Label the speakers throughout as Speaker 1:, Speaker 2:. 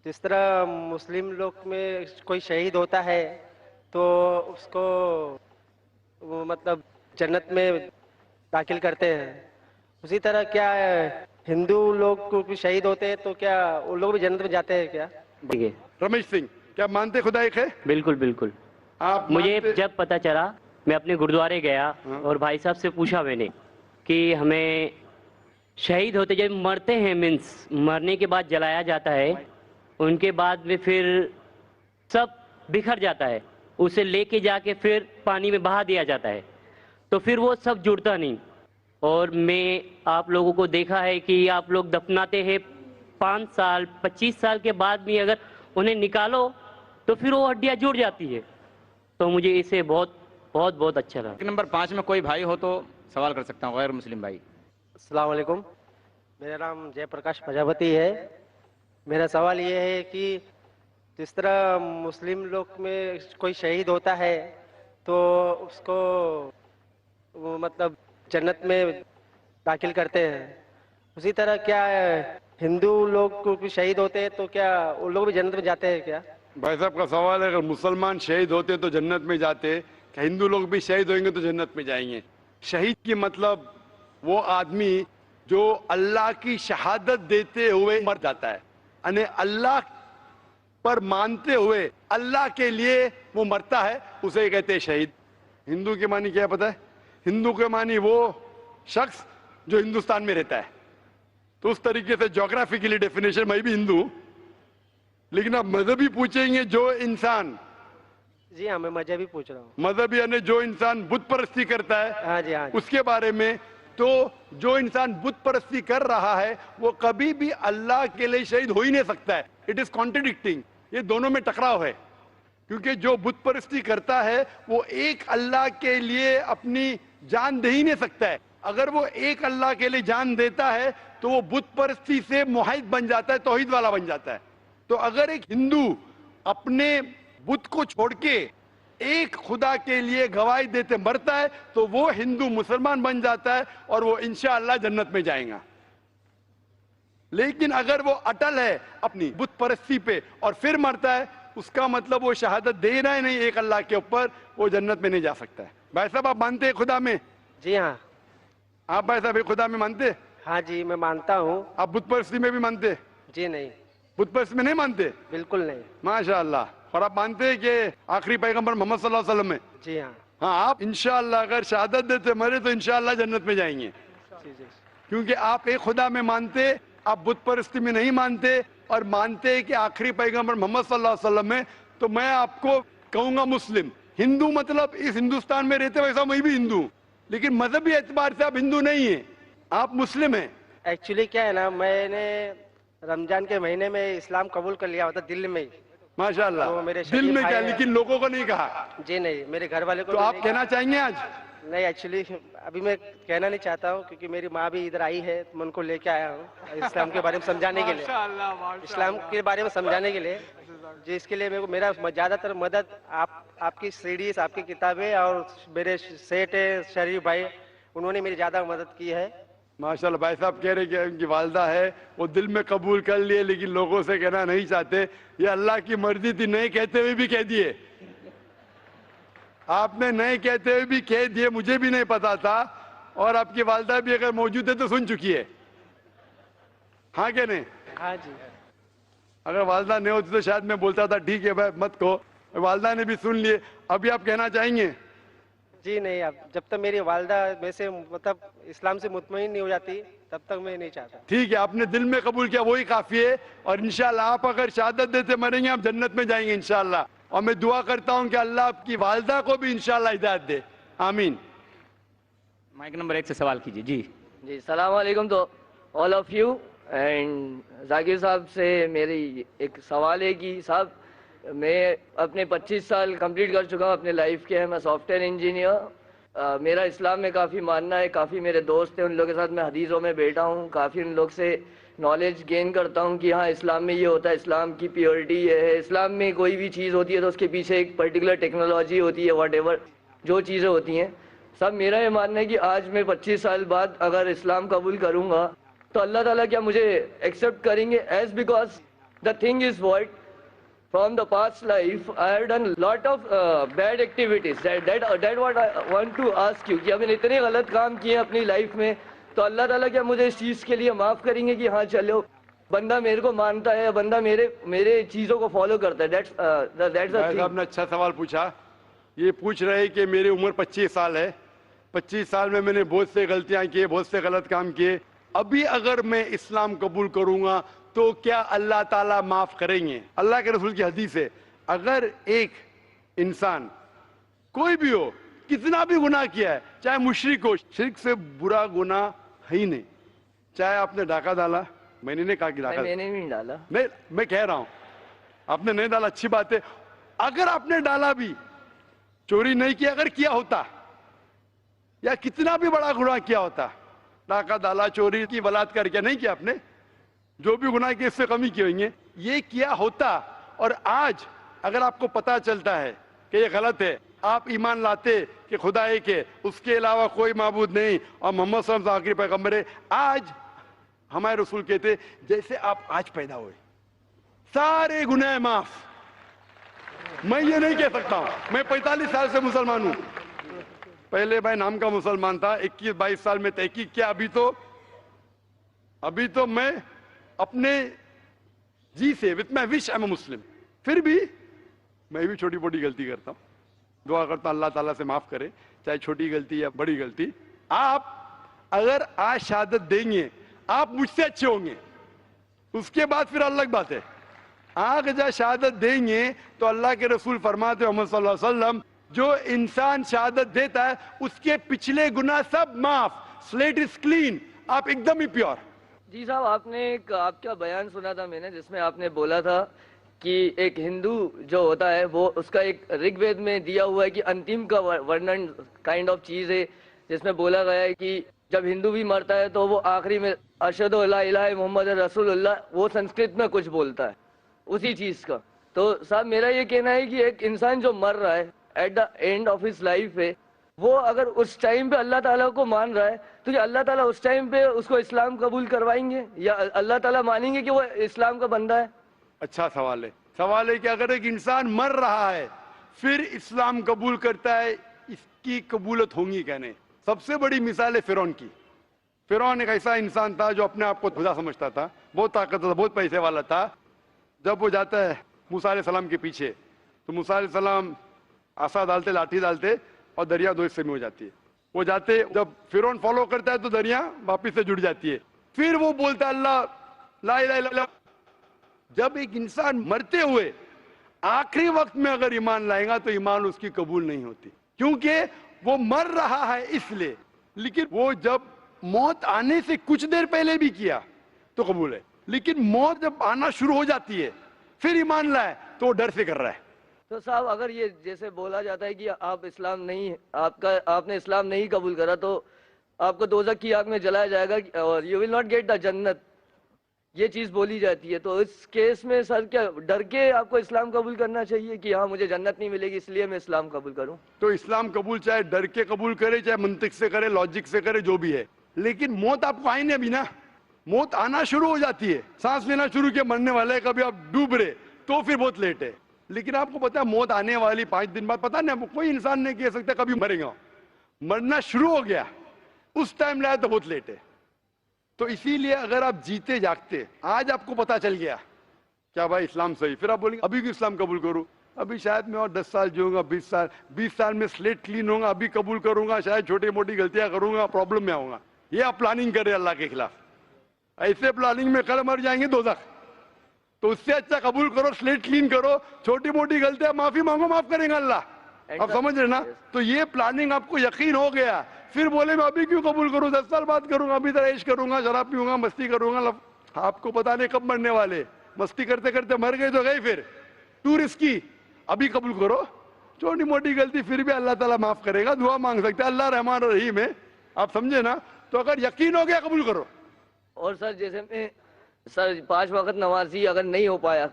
Speaker 1: جس طرح مسلم لوگ میں کوئی شہید ہوتا ہے تو اس کو وہ مطلب جنت میں داخل کرتے ہیں، اسی طرح کیا ہندو لوگ کو بھی شہید ہوتے ہیں تو کیا وہ لوگ بھی جنت میں جاتے ہیں کیا؟
Speaker 2: ٹھیک ہے،
Speaker 3: رمیش سنگھ، کیا مانتے خدا ایک ہے؟
Speaker 2: بالکل بالکل.
Speaker 3: آپ
Speaker 2: مجھے
Speaker 3: مانتے؟
Speaker 2: جب پتہ چلا میں اپنے گردوارے گیا اور بھائی صاحب سے پوچھا میں نے کہ ہمیں شہید ہوتے جب مرتے ہیں، مینس مرنے کے بعد جلایا جاتا ہے، ان کے بعد میں پھر سب بکھر جاتا ہے، اسے لے کے جا کے پھر پانی میں بہا دیا جاتا ہے، تو پھر وہ سب جڑتا نہیں. اور میں آپ لوگوں کو دیکھا ہے کہ آپ لوگ دفناتے ہیں 5 سال 25 سال کے بعد بھی اگر انہیں نکالو تو پھر وہ ہڈیاں جڑ جاتی ہے. تو مجھے اسے بہت بہت بہت اچھا لگا.
Speaker 4: نمبر 5 میں کوئی بھائی ہو تو سوال کر سکتا ہوں، غیر مسلم بھائی.
Speaker 1: السلام علیکم، میرا نام جے پرکاش پرجاپتی ہے. میرا سوال یہ ہے کہ جس طرح مسلم لوگ میں کوئی شہید ہوتا ہے تو اس کو وہ مطلب جنت میں داخل کرتے ہیں، اسی طرح کیا ہندو لوگ کو بھی شہید ہوتے ہیں تو کیا وہ لوگ بھی جنت میں جاتے ہیں کیا؟
Speaker 3: بھائی صاحب کا سوال ہے، اگر مسلمان شہید ہوتے تو جنت میں جاتے، کہ ہندو لوگ بھی شہید ہوئیں گے تو جنت میں جائیں گے؟ شہید کی مطلب وہ آدمی جو اللہ کی شہادت دیتے ہوئے مر جاتا ہے، یعنی اللہ پر مانتے ہوئے اللہ کے لیے وہ مرتا ہے، اسے کہتے ہیں شہید. ہندو کے معنی کیا پتہ ہے؟ ہندو کے معنی وہ شخص جو ہندوستان میں رہتا ہے. تو اس طریقے سے جغرافیکلی ڈیفینیشن میں بھی ہندو ہوں، لیکن اب مذہبی پوچھیں گے جو انسان
Speaker 1: جی ہاں، میں مذہبی پوچھ رہا ہوں.
Speaker 3: مذہبی یعنی جو انسان بت پرستی کرتا ہے
Speaker 1: ہاں جی ہاں جی.
Speaker 3: اس کے بارے میں، تو جو انسان بت پرستی کر رہا ہے وہ کبھی بھی اللہ کے لیے شہید ہو ہی نہیں سکتا ہے. اٹ از کانٹرڈکٹنگ، یہ دونوں میں ٹکراؤ ہے. کیونکہ جو بت پرستی کرتا ہے وہ ایک اللہ کے لیے اپنی جان دے ہی نہیں سکتا ہے. اگر وہ ایک اللہ کے لیے جان دیتا ہے تو وہ بت پرستی سے موحد بن جاتا ہے، توحید والا بن جاتا ہے. تو اگر ایک ہندو اپنے بت کو چھوڑ کے ایک خدا کے لیے گواہی دیتے مرتا ہے تو وہ ہندو مسلمان بن جاتا ہے اور وہ انشاءاللہ جنت میں جائیں گا. لیکن اگر وہ اٹل ہے اپنی بت پرستی پہ اور پھر مرتا ہے، اس کا مطلب وہ شہادت دے رہا ہے نہیں ایک اللہ کے اوپر، وہ جنت میں نہیں جا سکتا ہے. بھائی صاحب آپ مانتے ہیں خدا میں؟
Speaker 1: جی ہاں.
Speaker 3: آپ بھائی صاحب ایک خدا میں مانتے؟
Speaker 1: ہاں جی میں مانتا ہوں.
Speaker 3: آپ بت پرستی میں بھی مانتے؟
Speaker 1: جی نہیں،
Speaker 3: بت پرستی میں نہیں مانتے؟
Speaker 1: بالکل نہیں.
Speaker 3: ماشاءاللہ. اور آپ مانتے ہیں کہ آخری پیغمبر محمد صلی اللہ علیہ وسلم ہے؟
Speaker 1: جی ہاں.
Speaker 3: ہاں، آپ انشاءاللہ اگر شہادت دیتے مرے تو انشاءاللہ جنت میں جائیں گے.
Speaker 1: جی جی.
Speaker 3: کیونکہ آپ ایک خدا میں مانتے، آپ بت پرستی میں نہیں مانتے اور مانتے کہ آخری پیغمبر محمد صلی اللہ علیہ وسلم ہے. تو میں آپ کو کہوں گا مسلم. ہندو مطلب اس ہندوستان میں رہتے ویسا میں بھی ہندو ہوں، لیکن مذہبی اعتبار سے آپ ہندو نہیں ہیں، آپ مسلم ہیں.
Speaker 1: ایکچولی کیا ہے نا، میں نے رمضان کے مہینے میں اسلام قبول کر لیا ہوتا دل میں.
Speaker 3: ماشاءاللہ.
Speaker 1: تو میرے
Speaker 3: دل
Speaker 1: شریف
Speaker 3: میں
Speaker 1: بھائی
Speaker 3: کیا،
Speaker 1: ہیں.
Speaker 3: لیکن لوگوں کو نہیں کہا.
Speaker 1: جی نہیں، میرے گھر والے کو
Speaker 3: تو
Speaker 1: بھی
Speaker 3: آپ
Speaker 1: نہیں
Speaker 3: کہنا چاہیں گے آج؟
Speaker 1: نہیں، ایکچولی ابھی میں کہنا نہیں چاہتا ہوں کیونکہ میری ماں بھی ادھر آئی ہے، میں ان کو لے کے آیا ہوں اسلام کے بارے میں سمجھانے کے لیے. اسلام کے بارے میں سمجھانے کے لیے، جس کے لیے میرا زیادہ تر مدد آپ کی سیڈیز، آپ کی کتابیں اور میرے سیٹ شریف بھائی، انہوں نے میری زیادہ مدد کی ہے.
Speaker 3: ماشاءاللہ. بھائی صاحب کہہ رہے کہ ان کی والدہ ہے، وہ دل میں قبول کر لیے لیکن لوگوں سے کہنا نہیں چاہتے. یہ اللہ کی مرضی تھی، نہیں کہتے ہوئے بھی کہہ دیے. آپ نے نہیں کہتے ہوئے بھی کہہ دیے، مجھے بھی نہیں پتا تھا، اور آپ کی والدہ بھی اگر موجود ہے تو سن چکی ہے. ہاں کہ نہیں؟
Speaker 1: ہاں جی.
Speaker 3: اگر والدہ نہیں ہوتی تو شاید میں بولتا تھا ٹھیک ہے بھائی مت کہو. والدہ نے بھی سن لیے. ابھی آپ کہنا چاہیں گے؟
Speaker 1: جی نہیں، اب جب تک میری والدہ میں سے مطلب اسلام سے مطمئن نہیں ہو جاتی تب تک میں نہیں چاہتا.
Speaker 3: ٹھیک ہے، آپ نے دل میں قبول کیا وہی کافی ہے. اور انشاءاللہ آپ اگر شہادت دیتے مریں گے آپ جنت میں جائیں گے انشاءاللہ. اور میں دعا کرتا ہوں کہ اللہ آپ کی والدہ کو بھی انشاءاللہ ہدایت دے. آمین.
Speaker 4: مائک نمبر 1 سے سوال کیجیے. جی
Speaker 5: جی السلام علیکم تو آل آف یو. اینڈ ذاکر صاحب سے میری ایک سوال ہے کہ صاحب میں اپنے 25 سال کمپلیٹ کر چکا ہوں اپنے لائف کے. میں سافٹ ویئر انجینئر. میرا اسلام میں کافی ماننا ہے. کافی میرے دوست ہیں، ان لوگوں کے ساتھ میں حدیثوں میں بیٹھا ہوں. کافی ان لوگ سے نالج گین کرتا ہوں کہ ہاں اسلام میں یہ ہوتا ہے، اسلام کی پیورٹی یہ ہے. اسلام میں کوئی بھی چیز ہوتی ہے تو اس کے پیچھے ایک پرٹیکولر ٹیکنالوجی ہوتی ہے، واٹ ایور جو چیزیں ہوتی ہیں. صاحب میرا یہ ماننا ہے کہ آج میں 25 سال بعد اگر اسلام قبول کروں گا تو اللہ تعالیٰ کیا مجھے ایکسیپٹ کریں گے؟ As because The thing is what? From the past life, I have done lot of bad activities. That what I want to ask you کہ ہم نے اتنے غلط کام کیے ہیں اپنی لائف میں, تو اللہ تعالیٰ کیا مجھے اس چیز کے لیے معاف کریں گے کہ ہاں چلو بندہ میرے کو مانتا ہے, بندہ میرے چیزوں کو فالو کرتا ہے. That's the
Speaker 3: آپ
Speaker 5: thing.
Speaker 3: نے اچھا سوال پوچھا. یہ پوچھ رہے کہ میری عمر 25 سال ہے, 25 سال میں نے بہت سے غلطیاں کی, بہت سے غلط کام کیے. ابھی اگر میں اسلام قبول کروں گا تو کیا اللہ تعالیٰ معاف کریں گے؟ اللہ کے رسول کی حدیث ہے, اگر ایک انسان کوئی بھی ہو, کتنا بھی گناہ کیا ہے, چاہے مشرک ہو, شرک سے برا گناہ ہے ہی نہیں. چاہے آپ نے ڈاکہ ڈالا, میں نے نہیں کہا کہ ڈاکہ,
Speaker 5: میں نے نہیں ڈالا,
Speaker 3: میں کہہ رہا ہوں آپ نے نہیں ڈالا, اچھی بات ہے. اگر آپ نے ڈالا بھی, چوری نہیں کیا, اگر کیا ہوتا, یا کتنا بھی بڑا گناہ کیا ہوتا, ڈاکہ ڈالا, چوری کی, بلاತ್ಕಾರ کیا, نہیں کیا آپ نے, جو بھی گناہ کی اس سے کمی کی ہوئی ہیں, یہ کیا ہوتا, اور آج اگر آپ کو پتا چلتا ہے کہ یہ غلط ہے, آپ ایمان لاتے کہ خدا ایک ہے, اس کے علاوہ کوئی معبود نہیں, اور محمد صلی اللہ علیہ وسلم آخری پیغمبر ہے, آج ہمارے رسول کہتے جیسے آپ آج پیدا ہوئے سارے گناہ معاف. میں یہ نہیں کہہ سکتا ہوں, میں 45 سال سے مسلمان ہوں. پہلے بھائی نام کا مسلمان تھا, 21-22 سال میں تحقیق کیا, ابھی تو میں اپنے جی سے with my wish I'm a Muslim. پھر بھی میں بھی چھوٹی موٹی غلطی کرتا ہوں, دعا کرتا ہوں اللہ تعالیٰ سے معاف کرے, چاہے چھوٹی غلطی یا بڑی غلطی. آپ اگر آج شہادت دیں گے, آپ مجھ سے اچھے ہوں گے, اس کے بعد پھر الگ بات ہے. آگ جب شہادت دیں گے تو اللہ کے رسول فرماتے محمد صلی اللہ علیہ وسلم, جو انسان شہادت دیتا ہے اس کے پچھلے گناہ سب معاف, سلیٹ از کلین, آپ ایک دم ہی پیور.
Speaker 5: جی صاحب, آپ نے ایک آپ کا بیان سنا تھا میں نے, جس میں آپ نے بولا تھا کہ ایک ہندو جو ہوتا ہے وہ اس کا ایک رگ وید میں دیا ہوا ہے کہ انتم کا ورنن کائنڈ آف چیز ہے, جس میں بولا گیا ہے کہ جب ہندو بھی مرتا ہے تو وہ آخری میں اشہد ان لا الہ محمد رسول اللہ, وہ سنسکرت میں کچھ بولتا ہے اسی چیز کا. تو صاحب میرا یہ کہنا ہے کہ ایک انسان جو مر رہا ہے at the end of his life ہے, وہ اگر اس ٹائم پہ اللہ تعالیٰ کو مان رہا ہے تو کیا اللہ تعالیٰ اس ٹائم پہ اس کو اسلام قبول کروائیں گے, یا اللہ تعالیٰ مانیں گے کہ وہ اسلام کا بندہ ہے؟
Speaker 3: اچھا سوال ہے. سوال ہے کہ اگر ایک انسان مر رہا ہے پھر اسلام قبول کرتا ہے, اس کی قبولت ہوں گی کہنے. سب سے بڑی مثال ہے فرعون کی. فرعون ایک ایسا انسان تھا جو اپنے آپ کو خدا سمجھتا تھا, بہت طاقتور تھا, بہت پیسے والا تھا. جب وہ جاتا ہے موسیٰ علیہ السلام کے پیچھے تو موسیٰ علیہ السلام عصا ڈالتے, لاٹھی ڈالتے, اور دریا دو حصے میں ہو جاتی ہے. وہ جاتے, جب فرعون فالو کرتا ہے تو دریا واپس سے جڑ جاتی ہے. پھر وہ بولتا ہے اللہ لا الہ الا اللہ. جب ایک انسان مرتے ہوئے آخری وقت میں اگر ایمان لائے گا تو ایمان اس کی قبول نہیں ہوتی, کیونکہ وہ مر رہا ہے اس لیے. لیکن وہ جب موت آنے سے کچھ دیر پہلے بھی کیا تو قبول ہے, لیکن موت جب آنا شروع ہو جاتی ہے پھر ایمان لائے تو وہ ڈر سے کر رہا ہے.
Speaker 5: تو صاحب اگر یہ جیسے بولا جاتا ہے کہ آپ اسلام نہیں, آپ نے اسلام نہیں قبول کرا تو آپ کو دوزخ کی آگ میں جلایا جائے گا, اور you will not get the jannat, یہ چیز بولی جاتی ہے. تو اس کیس میں سر کیا ڈر کے آپ کو اسلام قبول کرنا چاہیے کہ ہاں مجھے جنت نہیں ملے گی اس لیے میں اسلام قبول کروں؟
Speaker 3: تو اسلام قبول چاہے ڈر کے قبول کرے, چاہے منطق سے کرے, لاجک سے کرے, جو بھی ہے, لیکن موت آپ کو آئی نہیں ابھی نا. موت آنا شروع ہو جاتی ہے, سانس لینا شروع کیا, مرنے والے, کبھی آپ ڈوب رہے تو پھر بہت لیٹ ہے. لیکن آپ کو پتا ہے موت آنے والی 5 دن بعد, پتا نہیں, کوئی انسان نہیں کہہ سکتا کبھی مرے گا. مرنا شروع ہو گیا اس ٹائم لایا تو بہت لیٹ ہے. تو اسی لیے اگر آپ جیتے جاگتے, آج آپ کو پتا چل گیا کیا بھائی اسلام صحیح, پھر آپ بولیں گے ابھی بھی اسلام قبول کروں, ابھی شاید میں اور 10 سال جیوں گا, 20 سال میں سلیٹ کلین ہوں گا, ابھی قبول کروں گا, شاید چھوٹی موٹی غلطیاں کروں گا, پرابلم میں آؤں گا. یہ آپ پلاننگ کر رہے اللہ کے خلاف. ایسے پلاننگ میں کل مر جائیں گے دوزخ. تو اس سے اچھا قبول کرو, سلیٹ کلین کرو, چھوٹی موٹی غلطیاں معافی مانگو, معاف کریں گا اللہ. آپ سمجھ رہے نا؟ تو یہ پلاننگ آپ کو یقین ہو گیا, پھر بولے میں ابھی کیوں قبول کروں, 10 سال بعد کروں گا, ابھی تو عیش کروں گا, شراب پیوں گا, مستی کروں گا. آپ کو پتا نہیں کب مرنے والے, مستی کرتے کرتے مر گئے تو گئے, پھر ٹو رسکی. ابھی قبول کرو, چھوٹی موٹی غلطی پھر بھی اللہ تعالیٰ معاف کرے گا, دعا مانگ سکتے, اللہ رحمان الرحیم ہے. آپ سمجھے نا؟ تو اگر یقین ہو گیا قبول کرو.
Speaker 5: اور سر جیسے میں سر 5 وقت نمازی اگر نہیں ہو پایا,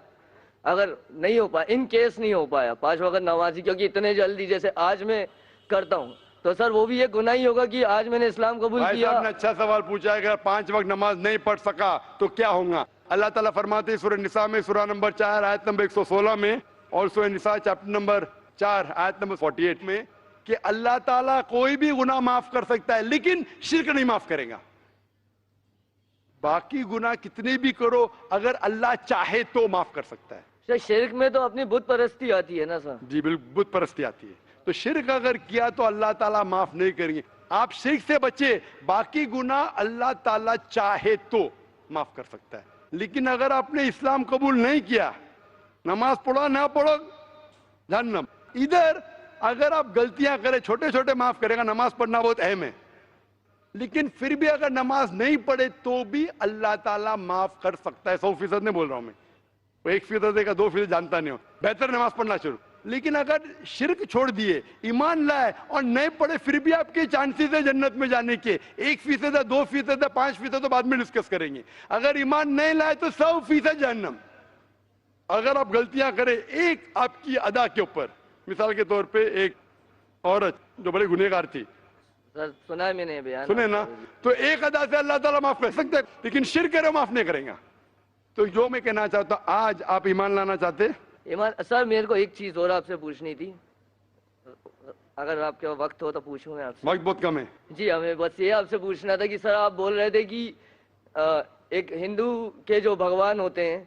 Speaker 5: ان کیس نہیں ہو پایا 5 وقت نمازی, کیونکہ اتنے جلدی جیسے آج میں کرتا ہوں, تو سر وہ بھی ایک گناہ ہی ہوگا کہ آج میں نے اسلام قبول
Speaker 3: بھائی
Speaker 5: کیا.
Speaker 3: صاحب نے اچھا سوال پوچھا ہے, اگر 5 وقت نماز نہیں پڑھ سکا تو کیا ہوگا. اللہ تعالیٰ فرماتے ہیں سورہ نساء میں سورہ نمبر 4 آیت نمبر 116 میں اور سورہ نساء چیپٹر نمبر 4 آیت نمبر 48 میں کہ اللہ تعالیٰ کوئی بھی گناہ معاف کر سکتا ہے لیکن شرک نہیں معاف کرے گا. باقی گناہ کتنے بھی کرو اگر اللہ چاہے تو معاف کر سکتا ہے.
Speaker 5: سر شرک میں تو اپنی بت پرستی آتی ہے نا سر.
Speaker 3: جی بالکل بت پرستی آتی ہے. تو شرک اگر کیا تو اللہ تعالیٰ معاف نہیں کریں گے. آپ شرک سے بچے, باقی گناہ اللہ تعالیٰ چاہے تو معاف کر سکتا ہے. لیکن اگر آپ نے اسلام قبول نہیں کیا, نماز پڑھو نہ پڑھو جہنم. ادھر اگر آپ غلطیاں کریں چھوٹے چھوٹے معاف کرے گا, نماز پڑھنا بہت اہم ہے, لیکن پھر بھی اگر نماز نہیں پڑھے تو بھی اللہ تعالیٰ معاف کر سکتا ہے. 100% نہیں بول رہا ہوں میں, 1% کا 2% جانتا نہیں ہوں, بہتر نماز پڑھنا شروع. لیکن اگر شرک چھوڑ دیے, ایمان لائے اور نہیں پڑھے, پھر بھی آپ کے چانسز ہے جنت میں جانے کے. 1% ہے, 2% ہے, 5% تو بعد میں ڈسکس کریں گے. اگر ایمان نہیں لائے تو 100% جہنم. اگر آپ غلطیاں کریں ایک آپ کی ادا کے اوپر, مثال کے طور پہ ایک عورت جو بڑی گنہگار تھی,
Speaker 5: سر سنا ہے میں نے بیان,
Speaker 3: سنے نا, تو ایک ادا سے اللہ تعالیٰ معاف کر سکتے, لیکن شرک کرے معاف نہیں کریں گا. تو جو میں کہنا چاہتا ہوں, آج آپ ایمان لانا چاہتے,
Speaker 5: ایمان. سر میرے کو ایک چیز اور آپ سے پوچھنی تھی, اگر آپ کے وقت ہو تو پوچھوں میں آپ سے.
Speaker 3: وقت بہت کم ہے.
Speaker 5: جی ہمیں بس یہ آپ سے پوچھنا تھا کہ سر آپ بول رہے تھے کہ ایک ہندو کے جو بھگوان ہوتے ہیں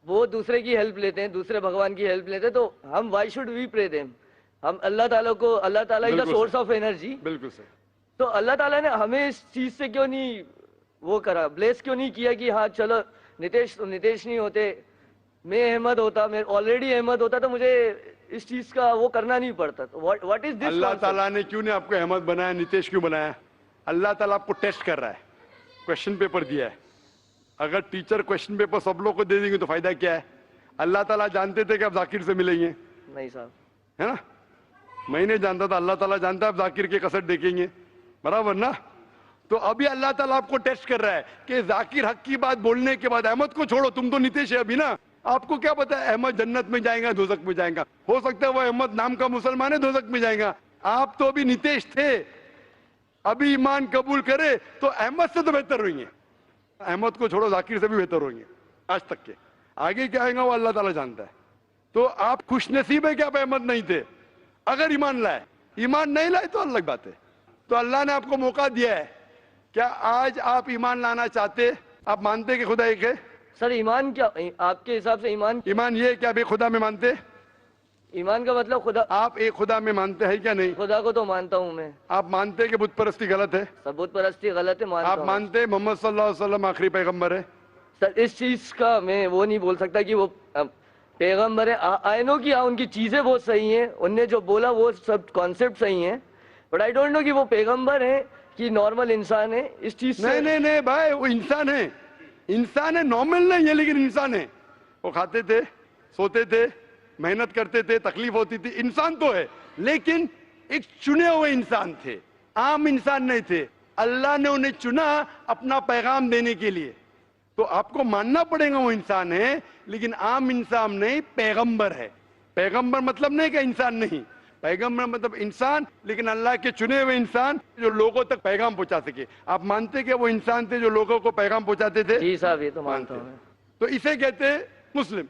Speaker 5: وہ دوسرے کی ہیلپ لیتے ہیں, دوسرے بھگوان کی ہیلپ لیتے ہیں, تو ہم وائی شوڈ وی پرے دیم, ہم اللہ تعالیٰ کو, اللہ تعالیٰ کا سورس آف انرجی,
Speaker 3: بالکل صحیح.
Speaker 5: تو اللہ تعالیٰ نے ہمیں اس چیز سے کیوں نہیں وہ کرا, بلیس کیوں نہیں کیا کہ ہاں چلو نتیش نہیں ہوتے, میں احمد ہوتا, میں آلریڈی احمد ہوتا تو مجھے اس چیز کا وہ کرنا نہیں پڑتا. واٹ از دس؟
Speaker 3: اللہ تعالیٰ نے کیوں نے آپ کو احمد بنایا, نتیش کیوں بنایا؟ اللہ تعالیٰ آپ کو ٹیسٹ کر رہا ہے, کوشچن پیپر دیا ہے. اگر ٹیچر کوشچن پیپر سب لوگ کو دے دیں گے تو فائدہ کیا ہے؟ اللہ تعالیٰ جانتے تھے کہ آپ ذاکر سے ملیں گے,
Speaker 5: نہیں صاحب,
Speaker 3: ہے نا؟ میں نہیں جانتا تھا, اللہ تعالیٰ جانتا ہے آپ ذاکر کے کسٹ دیکھیں گے, برابر نا؟ تو ابھی اللہ تعالیٰ آپ کو ٹیسٹ کر رہا ہے کہ ذاکر حق کی بات بولنے کے بعد احمد کو چھوڑو, تم تو نتیش ہے ابھی نا, آپ کو کیا پتا ہے احمد جنت میں جائیں گا دوزخ میں جائیں گا؟ ہو سکتا ہے وہ احمد نام کا مسلمان ہے دوزخ میں جائیں گا, آپ تو ابھی نتیش تھے, ابھی ایمان قبول کرے تو احمد سے تو بہتر ہوئیں گے. احمد کو چھوڑو ذاکر سے بھی بہتر ہوئیں گے آج تک کے. آگے کیا آئے گا وہ اللہ تعالیٰ جانتا ہے. تو آپ خوش نصیب ہے کہ آپ احمد نہیں تھے اگر ایمان لائے. ایمان نہیں لائے تو الگ بات ہے. تو اللہ نے آپ کو موقع دیا ہے, کیا آج آپ ایمان لانا چاہتے؟ آپ مانتے کہ خدا ایک ہے؟
Speaker 5: سر ایمان کیا آپ کے حساب سے ایمان
Speaker 3: یہ کہ آپ ایک خدا میں مانتے؟
Speaker 5: ایمان کا مطلب خدا,
Speaker 3: آپ ایک خدا میں مانتے ہیں کیا نہیں؟
Speaker 5: خدا کو تو مانتا ہوں میں.
Speaker 3: آپ مانتے کہ بت پرستی غلط ہے؟
Speaker 5: بت پرستی غلط ہے, مانتا
Speaker 3: آپ
Speaker 5: ہوں.
Speaker 3: مانتے محمد صلی اللہ علیہ وسلم آخری پیغمبر ہے؟
Speaker 5: سر اس چیز کا میں وہ نہیں بول سکتا کہ وہ پیغمبر ہے. آئی نو کہ ان کی چیزیں بہت صحیح ہیں, ان نے جو بولا وہ سب کانسیپٹ صحیح ہیں, بٹ آئی ڈونٹ نو کہ وہ پیغمبر ہیں کہ نارمل انسان ہے. اس چیز سے
Speaker 3: نہیں بھائی, وہ انسان ہے, انسان ہے, نارمل نہیں ہے لیکن انسان ہے. وہ کھاتے تھے, سوتے تھے, محنت کرتے تھے, تکلیف ہوتی تھی, انسان تو ہے, لیکن ایک چنے ہوئے انسان تھے, عام انسان نہیں تھے. اللہ نے انہیں چنا اپنا پیغام دینے کے لیے. تو آپ کو ماننا پڑے گا وہ انسان ہے, لیکن عام انسان نہیں, پیغمبر ہے. پیغمبر مطلب نہیں کہ انسان نہیں, پیغمبر مطلب انسان, لیکن اللہ کے چنے ہوئے انسان جو لوگوں تک پیغام پہنچا سکے. آپ مانتے کہ وہ انسان تھے جو لوگوں کو پیغام پہنچاتے تھے؟
Speaker 5: جی صاحب یہ تو مانتا ہوں.
Speaker 3: تو اسے کہتے ہیں مسلم.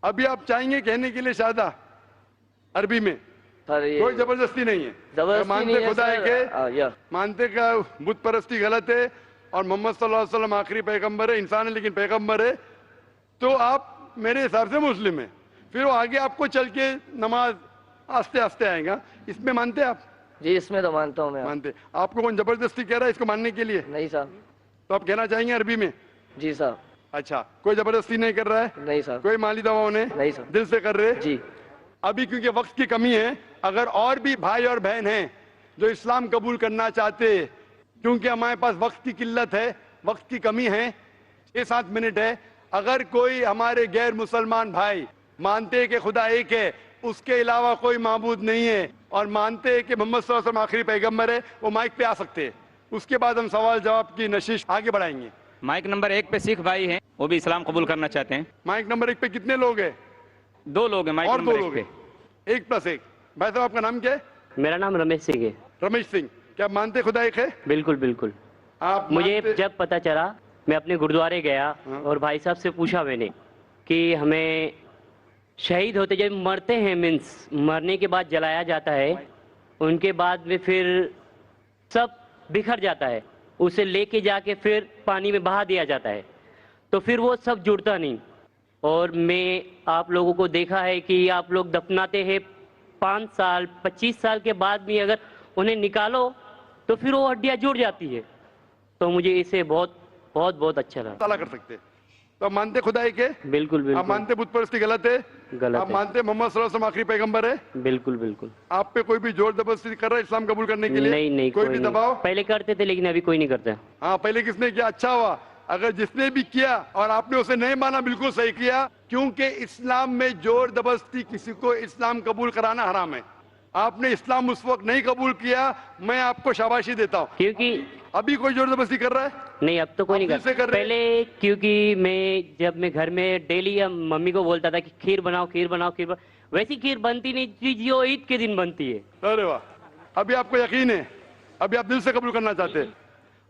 Speaker 3: ابھی آپ چاہیں گے کہنے کے لیے شادہ عربی میں, کوئی زبردستی نہیں ہے. مانتے خدا ہے کہ مانتے کہ بت پرستی غلط ہے اور محمد صلی اللہ علیہ وسلم آخری پیغمبر ہے, انسان ہے لیکن پیغمبر ہے, تو آپ میرے حساب سے مسلم ہیں. پھر وہ آگے آپ کو چل کے نماز آستے آستے آئے گا, اس میں مانتے آپ؟
Speaker 5: جی اس میں تو مانتا ہوں میں.
Speaker 3: مانتے. آپ کو کون زبردستی کہہ رہا ہے اس کو ماننے کے لیے؟
Speaker 5: نہیں صاحب.
Speaker 3: تو آپ کہنا چاہیں گے عربی میں؟
Speaker 5: جی صاحب.
Speaker 3: اچھا, کوئی زبردستی نہیں کر رہا ہے؟
Speaker 5: نہیں صاحب.
Speaker 3: کوئی مالی دباؤ
Speaker 5: نہیں صاحب.
Speaker 3: دل سے کر رہے؟
Speaker 5: جی.
Speaker 3: ابھی کیونکہ وقت کی کمی ہے, اگر اور بھی بھائی اور بہن ہیں جو اسلام قبول کرنا چاہتے, کیونکہ ہمارے پاس وقت کی قلت ہے, وقت کی کمی ہے, 6-7 منٹ ہے, اگر کوئی ہمارے غیر مسلمان بھائی مانتے کہ خدا ایک ہے, اس کے علاوہ کوئی معبود نہیں ہے, اور مانتے کہ محمد صلی اللہ علیہ وسلم آخری پیغمبر ہے, وہ مائک پہ آ سکتے ہیں. اس کے بعد ہم سوال جواب کی نشش آگے بڑھائیں گے.
Speaker 4: مائک نمبر 1 پہ سکھ بھائی ہیں, وہ بھی اسلام قبول کرنا چاہتے ہیں.
Speaker 3: مائک نمبر 1 پہ کتنے لوگ ہیں؟
Speaker 4: 2 لوگ ہیں مائک
Speaker 3: اور
Speaker 4: نمبر
Speaker 3: 2
Speaker 4: 1
Speaker 3: لوگ
Speaker 4: پہ.
Speaker 3: ہیں, 1+1. بھائی صاحب آپ کا نام کیا ہے؟
Speaker 2: میرا نام رمیش سنگھ ہے.
Speaker 3: رمیش سنگھ. کیا آپ مانتے خدا ایک ہے؟
Speaker 2: بالکل بالکل.
Speaker 3: آپ
Speaker 2: مجھے
Speaker 3: مانتے؟
Speaker 2: جب پتا چلا میں اپنے گردوارے گیا اور بھائی صاحب سے پوچھا میں نے کہ ہمیں شہید ہوتے جب مرتے ہیں مینس مرنے کے بعد جلایا جاتا ہے ان کے بعد میں پھر سب بکھر جاتا ہے اسے لے کے جا کے پھر پانی میں بہا دیا جاتا ہے تو پھر وہ سب جڑتا نہیں اور میں آپ لوگوں کو دیکھا ہے کہ آپ لوگ دفناتے ہیں 5 سال 25 سال کے بعد بھی اگر انہیں نکالو تو پھر وہ ہڈیاں جڑ جاتی ہے تو مجھے اسے بہت بہت بہت اچھا لگا
Speaker 3: تعالیٰ کر سکتے تو آپ مانتے خدا ہے کہ
Speaker 2: بالکل
Speaker 3: آپ
Speaker 2: بالکل
Speaker 3: مانتے بت پرستی غلط ہے
Speaker 2: غلط
Speaker 3: آپ
Speaker 2: ہے
Speaker 3: مانتے محمد صلی اللہ علیہ وسلم آخری پیغمبر ہے
Speaker 2: بالکل بالکل
Speaker 3: آپ پہ کوئی بھی زور زبردستی کر رہا ہے اسلام قبول کرنے کے لیے
Speaker 2: نہیں نہیں
Speaker 3: کوئی بھی
Speaker 2: نہیں
Speaker 3: دباؤ
Speaker 2: پہلے کرتے تھے لیکن ابھی کوئی نہیں کرتا
Speaker 3: ہاں پہلے کس نے کیا اچھا ہوا اگر جس نے بھی کیا اور آپ نے اسے نہیں مانا بالکل صحیح کیا کیونکہ اسلام میں زور زبردستی کسی کو اسلام قبول کرانا حرام ہے آپ نے اسلام اس وقت نہیں قبول کیا میں آپ کو شاباشی دیتا ہوں
Speaker 2: کیونکہ
Speaker 3: ابھی کوئی زور زبردستی کر رہا ہے
Speaker 2: نہیں اب تو کوئی نہیں
Speaker 3: آپ دل سے
Speaker 2: کرتا
Speaker 3: کر رہے ہیں؟
Speaker 2: پہلے کیونکہ میں جب میں گھر میں ڈیلی ممی کو بولتا تھا کہ کھیر بناؤ کھیر بناؤ کھیر بناؤ ویسی کھیر بنتی نہیں تھی جو عید کے دن بنتی ہے
Speaker 3: ارے واہ ابھی آپ کو یقین ہے ابھی آپ دل سے قبول کرنا چاہتے ہیں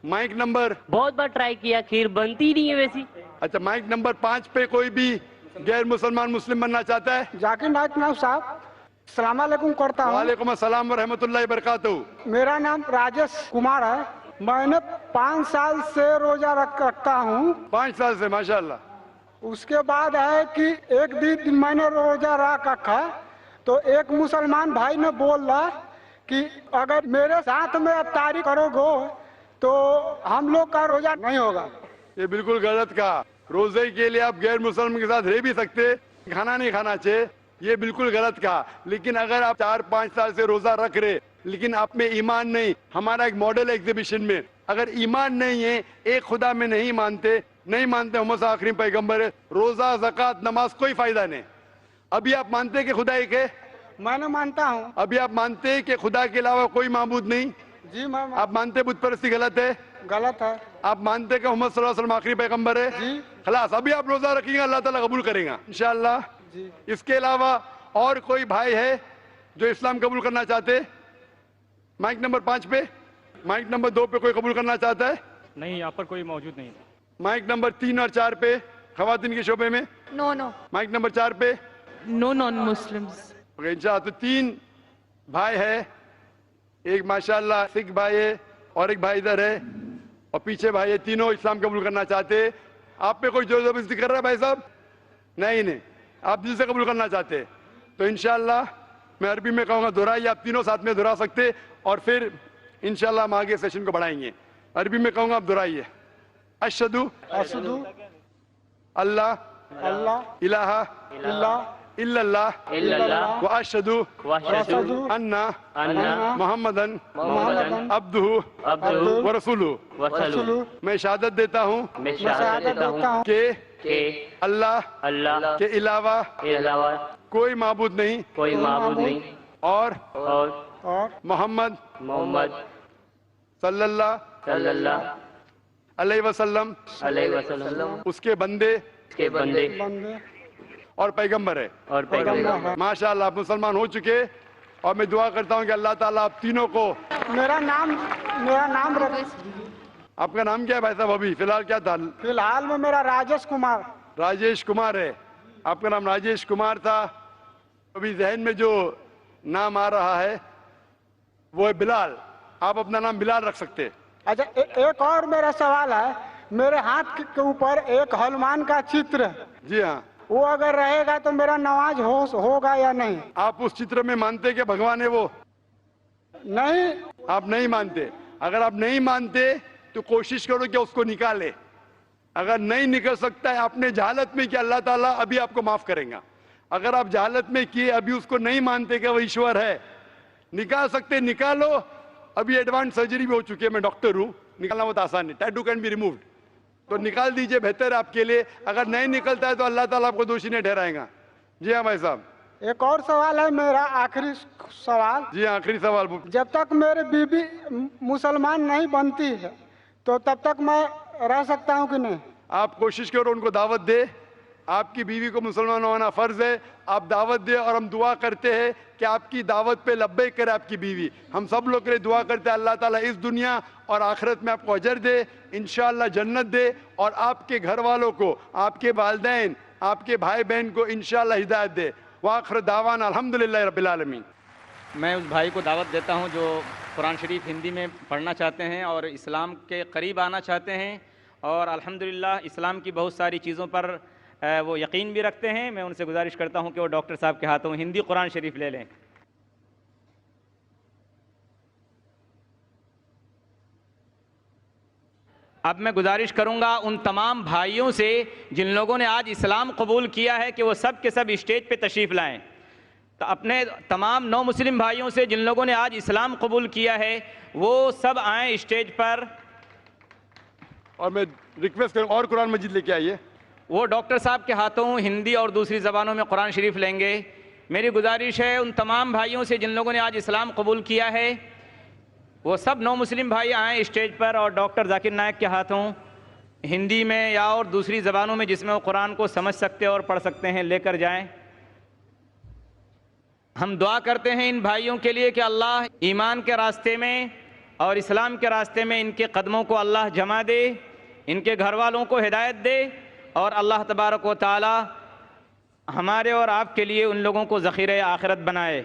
Speaker 3: مائک نمبر
Speaker 2: بہت بار ٹرائی کیا کھیر بنتی نہیں ہے ویسی
Speaker 3: اچھا مائک نمبر 5 پہ کوئی بھی غیر مسلمان مسلم بننا چاہتا ہے
Speaker 6: ذاکر نائک نام صاحب السلام علیکم کرتا ہوں
Speaker 3: وعلیکم السلام ورحمۃ اللہ وبرکاتہ
Speaker 6: میرا نام راجیش کمار ہے میں نے 5 سال سے روزہ رکھتا ہوں
Speaker 3: 5 سال سے ماشاءاللہ
Speaker 6: اس کے بعد ہے کہ ایک دن میں نے روزہ رکھا تو ایک مسلمان بھائی نے بولا کہ اگر میرے ساتھ میں افطاری کرو گے تو ہم لوگ کا روزہ نہیں ہوگا
Speaker 3: یہ بالکل غلط کہا روزے کے لیے آپ غیر مسلم کے ساتھ رہ بھی سکتے کھانا نہیں کھانا چاہیے یہ بالکل غلط کہا لیکن اگر آپ 4-5 سال سے روزہ رکھ رہے لیکن آپ میں ایمان نہیں ہمارا ایک ماڈل ایگزیبیشن میں اگر ایمان نہیں ہے ایک خدا میں نہیں مانتے محمد آخری پیغمبر ہے روزہ زکوٰۃ نماز کوئی فائدہ نہیں ابھی آپ مانتے کہ خدا ایک ہے
Speaker 6: میں نے مانتا ہوں
Speaker 3: ابھی آپ مانتے کہ خدا کے علاوہ کوئی معبود نہیں
Speaker 6: جی میں
Speaker 3: آپ مانتے بت پرستی غلط ہے
Speaker 6: غلط ہے
Speaker 3: آپ مانتے کہ محمد صلی اللہ علیہ وسلم آخری پیغمبر ہے
Speaker 6: جی
Speaker 3: خلاص ابھی آپ روزہ رکھیں گے اللہ تعالیٰ قبول کریں گا انشاءاللہ
Speaker 6: جی
Speaker 3: اس کے علاوہ اور کوئی بھائی ہے جو اسلام قبول کرنا چاہتے مائک نمبر 5 پہ مائک نمبر 2 پہ کوئی قبول کرنا چاہتا ہے
Speaker 7: نہیں یہاں پر کوئی موجود نہیں
Speaker 3: مائک نمبر 3 اور 4 پہ خواتین کے شعبے میں
Speaker 8: No, no.
Speaker 3: مائک نمبر 4 پہ
Speaker 8: No non-Muslims.
Speaker 3: انشاءاللہ تو 3 بھائی ہے ایک ماشاءاللہ سکھ بھائی ہے اور ایک بھائی ادھر ہے اور پیچھے بھائی ہے تینوں اسلام قبول کرنا چاہتے آپ پہ کوئی زور زبردستی کر رہا ہے بھائی صاحب نہیں آپ دل سے قبول کرنا چاہتے تو انشاءاللہ میں عربی میں کہوں گا دہرائیے آپ تینوں ساتھ میں دہرا سکتے اور پھر انشاءاللہ ہم آگے سیشن کو بڑھائیں گے عربی میں کہوں گا آپ دہرائیے اشہدو
Speaker 6: اشہدو
Speaker 3: اللہ
Speaker 6: اللہ
Speaker 3: الہ
Speaker 6: الا
Speaker 3: الا اللہ
Speaker 2: اللہ
Speaker 3: واشہدو
Speaker 2: واشهد
Speaker 3: انا
Speaker 2: ان
Speaker 3: محمدن
Speaker 2: محمدن
Speaker 3: عبدہ
Speaker 2: عبدہ
Speaker 3: ورسولہ
Speaker 2: ورسولہ
Speaker 3: میں شہادت دیتا ہوں
Speaker 2: میں شہادت دیتا ہوں کہ
Speaker 3: اللہ
Speaker 2: اللہ
Speaker 3: کے علاوہ
Speaker 2: کے علاوہ
Speaker 3: کوئی معبود نہیں
Speaker 2: کوئی معبود نہیں
Speaker 3: اور
Speaker 2: اور
Speaker 3: محمد
Speaker 2: محمد
Speaker 3: صلی اللہ
Speaker 2: صلی اللہ
Speaker 3: علیہ وسلم
Speaker 2: علیہ وسلم
Speaker 3: اس کے بندے
Speaker 2: کے بندے
Speaker 6: بندے
Speaker 3: اور پیغمبر ہے
Speaker 2: اور پیغمبر
Speaker 3: ماشاءاللہ آپ مسلمان ہو چکے اور میں دعا کرتا ہوں کہ اللہ تعالیٰ آپ تینوں کو
Speaker 6: میرا نام
Speaker 3: آپ کا نام کیا ہے بھائی صاحب ابھی فی الحال کیا تھا
Speaker 6: فی الحال میں میرا راجیش کمار
Speaker 3: راجیش کمار ہے آپ کا نام راجیش کمار تھا ابھی ذہن میں جو نام آ رہا ہے وہ ہے بلال آپ اپنا نام بلال رکھ سکتے
Speaker 6: اچھا ایک اور میرا سوال ہے میرے ہاتھ کے اوپر ایک ہنومان کا چتر ہے
Speaker 3: جی ہاں
Speaker 6: وہ اگر رہے گا تو میرا نماز ہوگا یا نہیں
Speaker 3: آپ اس چتر میں مانتے کہ بھگوان ہے وہ
Speaker 6: نہیں
Speaker 3: آپ نہیں مانتے اگر آپ نہیں مانتے تو کوشش کرو کہ اس کو نکالے اگر نہیں نکل سکتا ہے آپ نے جہالت میں کیا اللہ تعالیٰ ابھی آپ کو معاف کریں گا اگر آپ جہالت میں کیے ابھی اس کو نہیں مانتے کہ وہ ایشور ہے نکال سکتے نکالو ابھی ایڈوانس سرجری بھی ہو چکی ہے میں ڈاکٹر ہوں نکالنا بہت آسان ہے ٹیٹو کین بی ریمووڈ تو نکال دیجئے بہتر ہے آپ کے لیے اگر نہیں نکلتا ہے تو اللہ تعالیٰ آپ کو دوشی نہیں ٹھہرائے گا جی ہاں بھائی صاحب
Speaker 6: ایک اور سوال ہے میرا آخری سوال
Speaker 3: جی ہاں آخری سوال
Speaker 6: جب تک میری بیوی مسلمان نہیں بنتی ہے تو تب تک میں رہ سکتا ہوں کہ نہیں
Speaker 3: آپ کوشش کرو ان کو دعوت دے آپ کی بیوی کو مسلمان ہونا فرض ہے، آپ دعوت دیں، اور ہم دعا کرتے ہیں کہ آپ کی دعوت پہ لبیک کرے آپ کی بیوی. ہم سب لوگ کے لیے دعا کرتے ہیں اللہ تعالیٰ اس دنیا اور آخرت میں آپ کو اجر دے، انشاءاللہ جنت دے، اور آپ کے گھر والوں کو، آپ کے والدین، آپ کے بھائی بہن کو انشاءاللہ ہدایت دے. وآخر دعوانا الحمدللہ رب العالمین.
Speaker 4: میں اس بھائی کو دعوت دیتا ہوں جو قرآن شریف ہندی میں پڑھنا چاہتے ہیں اور اسلام کے قریب آنا چاہتے ہیں، اور الحمدللہ اسلام کی بہت ساری چیزوں پر وہ یقین بھی رکھتے ہیں. میں ان سے گزارش کرتا ہوں کہ وہ ڈاکٹر صاحب کے ہاتھوں ہندی قرآن شریف لے لیں. اب میں گزارش کروں گا ان تمام بھائیوں سے جن لوگوں نے آج اسلام قبول کیا ہے کہ وہ سب کے سب اسٹیج پہ تشریف لائیں. تو اپنے تمام نو مسلم بھائیوں سے جن لوگوں نے آج اسلام قبول کیا ہے وہ سب آئیں اسٹیج پر.
Speaker 3: اور میں ریکویسٹ کروں اور قرآن مجید لے کے آئیے.
Speaker 4: وہ ڈاکٹر صاحب کے ہاتھوں ہندی اور دوسری زبانوں میں قرآن شریف لیں گے. میری گزارش ہے ان تمام بھائیوں سے جن لوگوں نے آج اسلام قبول کیا ہے وہ سب نو مسلم بھائی آئیں اسٹیج پر، اور ڈاکٹر ذاکر نائک کے ہاتھوں ہندی میں یا اور دوسری زبانوں میں جس میں وہ قرآن کو سمجھ سکتے اور پڑھ سکتے ہیں لے کر جائیں. ہم دعا کرتے ہیں ان بھائیوں کے لیے کہ اللہ ایمان کے راستے میں اور اسلام کے راستے میں ان کے قدموں کو اللہ جما دے، ان کے گھر والوں کو ہدایت دے، اور اللہ تبارک و تعالی ہمارے اور آپ کے لیے ان لوگوں کو ذخیرہ آخرت بنائے.